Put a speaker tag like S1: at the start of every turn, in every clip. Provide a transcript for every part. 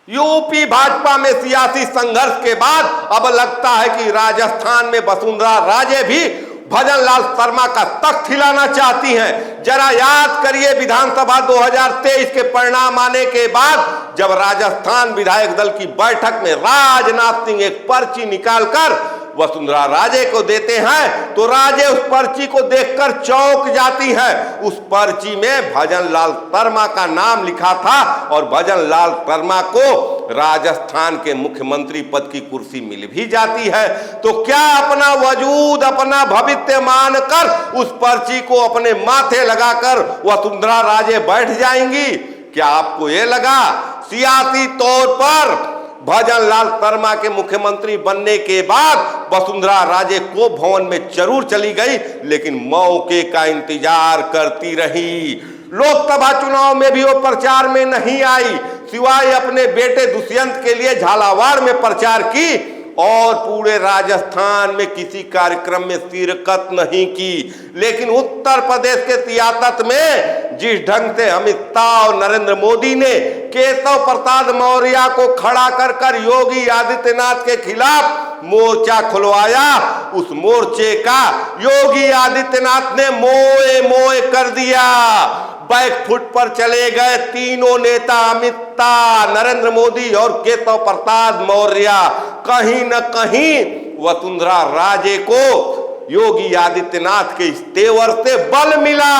S1: UP Bhajpa में सियासी संघर्ष के बाद अब लगता है कि राजस्थान में वसुंधरा राजे भी भजन लाल शर्मा का तख्त हिलाना चाहती हैं। जरा याद करिए विधानसभा 2023 के परिणाम आने के बाद जब राजस्थान विधायक दल की बैठक में राजनाथ सिंह एक पर्ची निकालकर वसुंधरा राजे को देते हैं तो राजे उस पर्ची को देखकर चौंक जाती है। उस पर्ची में भजन लाल शर्मा का नाम लिखा था और भजन लाल शर्मा को राजस्थान के मुख्यमंत्री पद की कुर्सी मिल भी जाती है। तो क्या अपना वजूद, अपना भविष्य मानकर उस पर्ची को अपने माथे लगाकर वसुंधरा राजे बैठ जाएंगी? क्या आपको ये लगा सियासी तौर पर भजन लाल शर्मा के मुख्यमंत्री बनने के बाद वसुंधरा राजे को भवन में जरूर चली गई, लेकिन मौके का इंतजार करती रही। लोकसभा चुनाव में भी वो प्रचार में नहीं आई, सिवाय अपने बेटे दुष्यंत के लिए झालावाड़ में प्रचार की और पूरे राजस्थान में किसी कार्यक्रम में शिरकत नहीं की। लेकिन उत्तर प्रदेश के सियासत में जिस ढंग से अमित शाह और नरेंद्र मोदी ने केशव प्रसाद मौर्य को खड़ा कर योगी आदित्यनाथ के खिलाफ मोर्चा खुलवाया, उस मोर्चे का योगी आदित्यनाथ ने मोए मोए कर दिया। बैकफुट पर चले गए तीनों नेता अमित शाह, नरेंद्र मोदी और केशव प्रसाद मौर्य। कहीं न कहीं वसुंधरा राजे को योगी आदित्यनाथ के इस तेवर से बल मिला,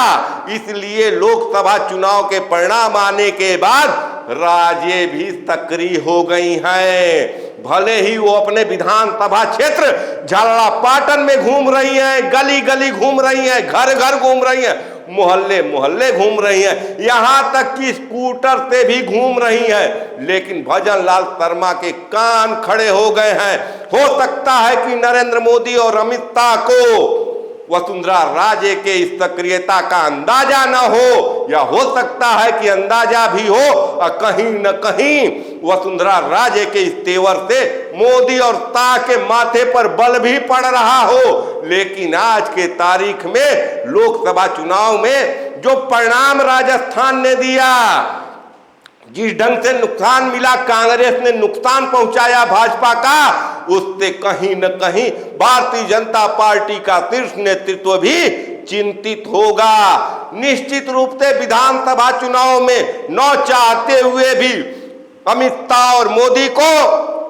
S1: इसलिए लोकसभा चुनाव के परिणाम आने के बाद राजे भी सक्रिय हो गई हैं। भले ही वो अपने विधानसभा क्षेत्र झालरापाटन में घूम रही हैं, गली गली घूम रही हैं, घर घर घूम रही हैं, मोहल्ले मोहल्ले घूम रही हैं, यहां तक कि स्कूटर से भी घूम रही हैं, लेकिन भजन लाल शर्मा के कान खड़े हो गए हैं। हो सकता है कि नरेंद्र मोदी और अमित शाह को वसुंधरा राजे के इस सक्रियता का अंदाजा न हो, या हो सकता है कि अंदाजा भी हो और कहीं न कहीं वसुंधरा राजे के इस तेवर से मोदी और शाह के माथे पर बल भी पड़ रहा हो। लेकिन आज के तारीख में लोकसभा चुनाव में जो परिणाम राजस्थान ने दिया, जिस ढंग से नुकसान मिला, कांग्रेस ने नुकसान पहुंचाया भाजपा का, उससे कहीं न कहीं भारतीय जनता पार्टी का शीर्ष नेतृत्व भी चिंतित होगा। निश्चित रूप से विधानसभा चुनाव में न चाहते हुए भी अमित शाह और मोदी को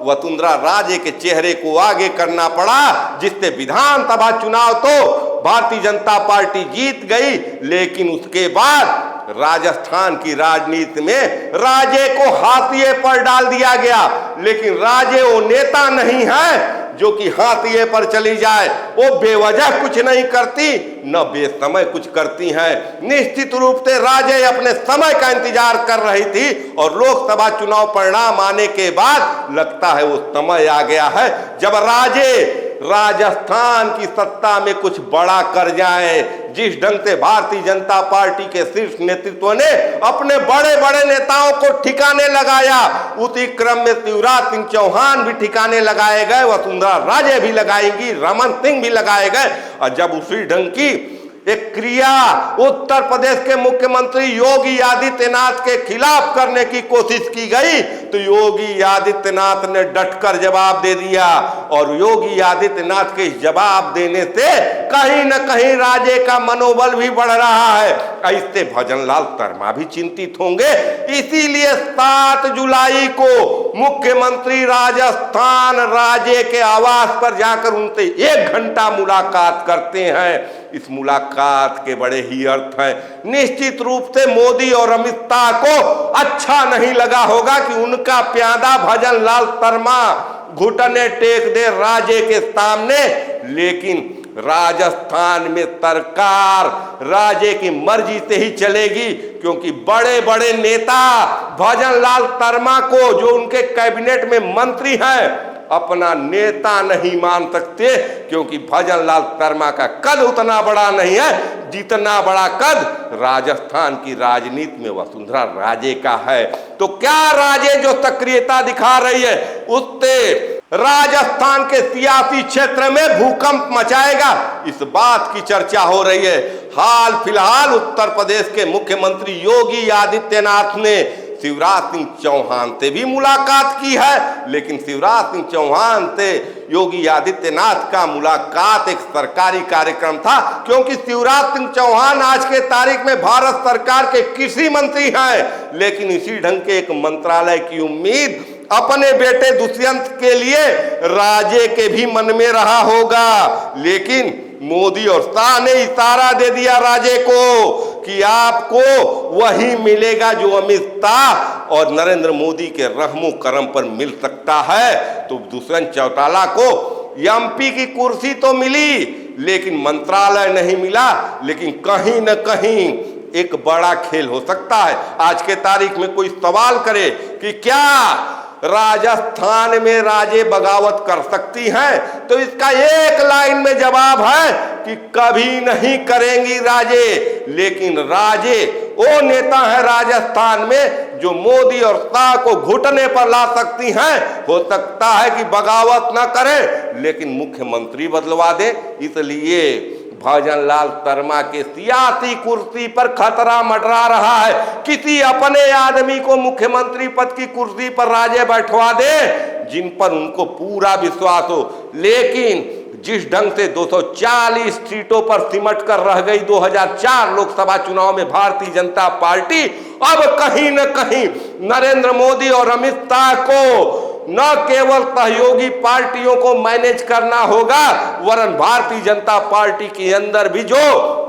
S1: वसुंधरा राजे के चेहरे को आगे करना पड़ा, जिससे विधानसभा चुनाव तो भारतीय जनता पार्टी जीत गई, लेकिन उसके बाद राजस्थान की राजनीति में राजे को हाशिए पर डाल दिया गया। लेकिन राजे वो नेता नहीं है जो कि हाशिए पर चली जाए, वो बेवजह कुछ नहीं करती, न बेसमय कुछ करती हैं। निश्चित रूप से राजे अपने समय का इंतजार कर रही थी और लोकसभा चुनाव परिणाम आने के बाद लगता है वो समय आ गया है जब राजे राजस्थान की सत्ता में कुछ बड़ा कर जाए। जिस ढंग से भारतीय जनता पार्टी के शीर्ष नेतृत्व ने अपने बड़े बड़े नेताओं को ठिकाने लगाया, उसी क्रम में शिवराज सिंह चौहान भी ठिकाने लगाए गए, वसुंधरा राजे भी लगाएंगी, रमन सिंह भी लगाए गए। और जब उसी ढंग की एक क्रिया उत्तर प्रदेश के मुख्यमंत्री योगी आदित्यनाथ के खिलाफ करने की कोशिश की गई तो योगी आदित्यनाथ ने डटकर जवाब दे दिया, और योगी आदित्यनाथ के जवाब देने से कहीं न कहीं राजे का मनोबल भी बढ़ रहा है। इससे भजन लाल शर्मा भी चिंतित होंगे, इसीलिए 7 जुलाई को मुख्यमंत्री राजस्थान राजे के आवास पर जाकर उनसे 1 घंटा मुलाकात करते हैं। इस मुलाकात के बड़े ही अर्थ हैं। निश्चित रूप से मोदी और अमित शाह को अच्छा नहीं लगा होगा कि उनका प्यादा भजन लाल शर्मा घुटने टेक दे राजे के सामने, लेकिन राजस्थान में सरकार राजे की मर्जी से ही चलेगी, क्योंकि बड़े बड़े नेता भजन लाल शर्मा को, जो उनके कैबिनेट में मंत्री हैं, अपना नेता नहीं मान सकते, क्योंकि भजन लाल शर्मा का कद उतना बड़ा नहीं है जितना बड़ा कद राजस्थान की राजनीति में वसुंधरा राजे का है। तो क्या राजे जो सक्रियता दिखा रही है उससे राजस्थान के सियासी क्षेत्र में भूकंप मचाएगा, इस बात की चर्चा हो रही है। हाल फिलहाल उत्तर प्रदेश के मुख्यमंत्री योगी आदित्यनाथ ने शिवराज सिंह चौहान से भी मुलाकात की है, लेकिन शिवराज सिंह चौहान से योगी आदित्यनाथ का मुलाकात एक सरकारी कार्यक्रम था, क्योंकि शिवराज सिंह चौहान आज के तारीख में भारत सरकार के कृषि मंत्री हैं। लेकिन इसी ढंग के एक मंत्रालय की उम्मीद अपने बेटे दुष्यंत के लिए राजे के भी मन में रहा होगा, लेकिन मोदी और शाह ने इशारा दे दिया राजे को कि आपको वही मिलेगा जो अमित शाह और नरेंद्र मोदी के रहमो करम पर मिल सकता है। तो दुष्यंत चौटाला को एमपी की कुर्सी तो मिली, लेकिन मंत्रालय नहीं मिला। लेकिन कहीं न कहीं एक बड़ा खेल हो सकता है। आज के तारीख में कोई सवाल करे कि क्या राजस्थान में राजे बगावत कर सकती हैं, तो इसका एक लाइन में जवाब है कि कभी नहीं करेंगी राजे। लेकिन राजे वो नेता है राजस्थान में जो मोदी और शाह को घुटने पर ला सकती हैं। हो सकता है कि बगावत ना करे, लेकिन मुख्यमंत्री बदलवा दे। इसलिए भजनलाल शर्मा के सियासी कुर्सी पर खतरा मंडरा रहा है। किसी अपने आदमी को मुख्यमंत्री पद की कुर्सी पर राजे बैठवा दे जिन पर उनको पूरा विश्वास हो। लेकिन जिस ढंग से 240 सीटों पर सिमट कर रह गई 2004 लोकसभा चुनाव में भारतीय जनता पार्टी, अब कहीं न कहीं नरेंद्र मोदी और अमित शाह को न केवल सहयोगी पार्टियों को मैनेज करना होगा, वरन भारतीय जनता पार्टी के अंदर भी जो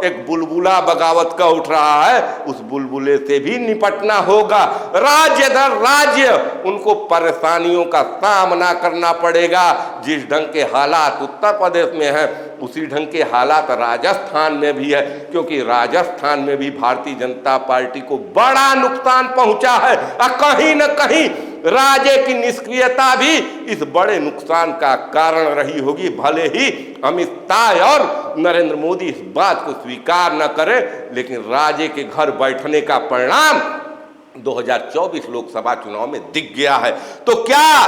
S1: एक बुलबुला बगावत का उठ रहा है, उस बुलबुले से भी निपटना होगा। राज्य दर राज्य उनको परेशानियों का सामना करना पड़ेगा। जिस ढंग के हालात उत्तर प्रदेश में है, उसी ढंग के हालात राजस्थान में भी है, क्योंकि राजस्थान में भी भारतीय जनता पार्टी को बड़ा नुकसान पहुंचा है। और कहीं न कहीं राजे की निष्क्रियता भी इस बड़े नुकसान का कारण रही होगी। भले ही अमित शाह और नरेंद्र मोदी इस बात को स्वीकार न करें, लेकिन राजे के घर बैठने का परिणाम 2024 लोकसभा चुनाव में दिख गया है। तो क्या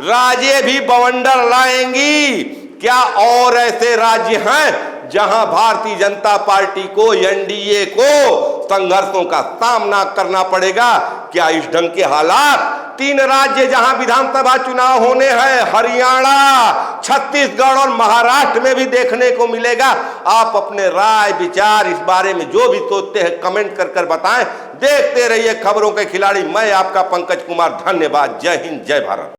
S1: राजे भी बवंडर लाएंगी? क्या और ऐसे राज्य हैं जहां भारतीय जनता पार्टी को, एनडीए को संघर्षों का सामना करना पड़ेगा? क्या इस ढंग के हालात 3 राज्य जहां विधानसभा चुनाव होने हैं, हरियाणा, छत्तीसगढ़ और महाराष्ट्र में भी देखने को मिलेगा? आप अपने राय विचार इस बारे में जो भी सोचते हैं कमेंट कर बताएं। देखते रहिए खबरों के खिलाड़ी। मैं आपका पंकज कुमार। धन्यवाद। जय हिंद, जय भारत।